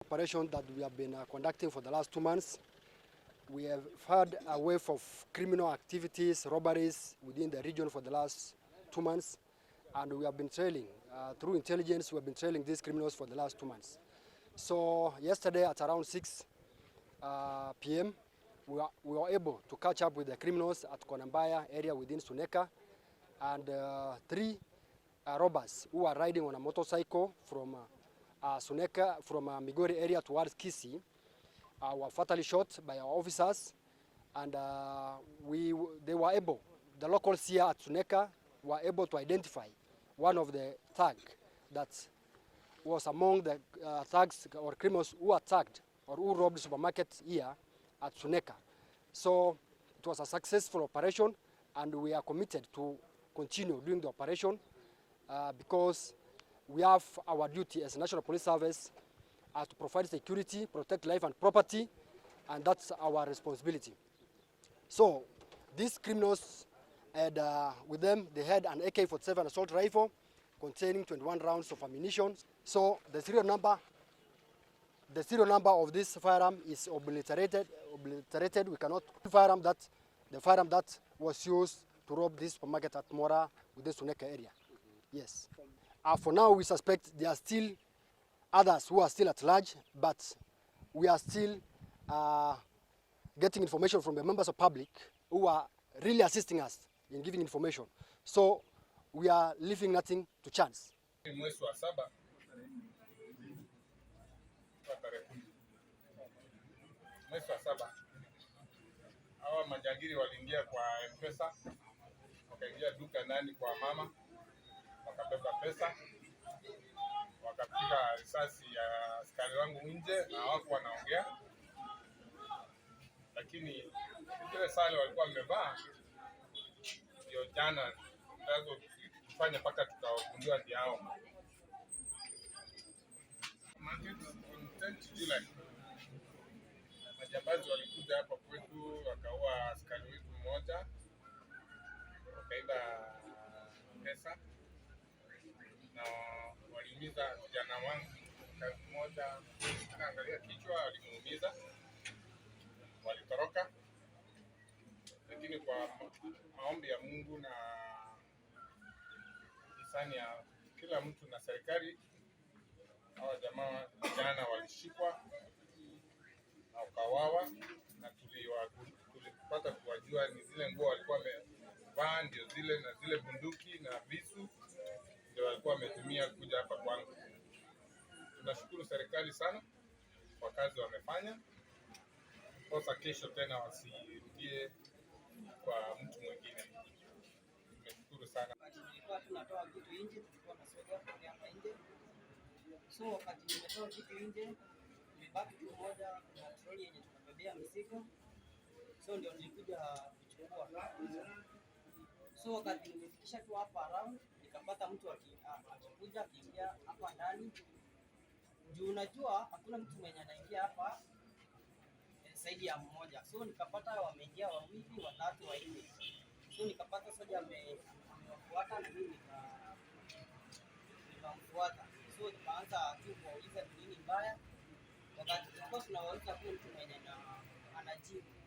Operation that we have been conducting for the last 2 months. We have had a wave of criminal activities, robberies within the region for the last 2 months, and we have been trailing, through intelligence, we have been trailing these criminals for the last 2 months. So yesterday at around 6 p.m., we were able to catch up with the criminals at Konambaya area within Suneka, and 3 robbers who are riding on a motorcycle from Suneka, from Migori area towards Kisii, were fatally shot by our officers, and they were able, the locals here at Suneka were able to identify one of the thugs that was among the thugs or criminals who attacked or who robbed the supermarket here at Suneka. So it was a successful operation, and we are committed to continue doing the operation because we have our duty as National Police Service to provide security, protect life and property, and that's our responsibility. So these criminals had with them, they had an AK47 assault rifle containing 21 rounds of ammunition. So the serial number of this firearm is obliterated. We cannot firearm that the firearm that was used to rob this supermarket at Mora within Suneka area. Yes. For now, we suspect there are still others who are still at large, but we are still getting information from the members of public who are really assisting us in giving information. So we are leaving nothing to chance. Mwezi wa 7 hawa majangili waliingia kwa M-Pesa, wakaingia duka ndani kwa mama, wakabeba pesa, wakapiga risasi ya askari wangu nje na wako wanaongea, lakini ile sare walikuwa wamevaa ndio jana ndazo kufanya mpaka tukagundua ndio hao. On 10 July majambazi walikuja hapa kwetu, wakaua askari wetu mmoja, wakaiba pesa na waliumiza kijana wangu mmoja, anaangalia kichwa, walimuumiza, walitoroka. Lakini kwa maombi ya Mungu na hisani ya kila mtu na serikali, hawa jamaa jana walishikwa na wakawawa, na tulipata kuwajua ni zile nguo walikuwa wamevaa ndio zile, na zile bunduki na visu ndio walikuwa wametumia kuja hapa kwangu. Tunashukuru serikali sana kwa kazi wamefanya, kosa kesho tena wasirudie kwa mtu mwingine. Tumeshukuru sana. Tulikuwa tunatoa vitu nje, tulikuwa tunasogea hapa nje. So wakati nimetoa vitu nje, nimebaki tu moja na troli yenye tunabebea mizigo. So ndio nilikuja kuchukua. So wakati nimefikisha tu hapa around, nikapata mtu akikuja akiingia hapa ndani. Juu unajua hakuna mtu mwenye anaingia hapa zaidi ya mmoja. So nikapata wameingia wawili, watatu, wanne. So nikapata soja amewafuata na mimi nikamfuata. So tukaanza tu kuuliza nini mbaya. Wakati tulikuwa tunawauliza kwa mtu mwenye anajibu.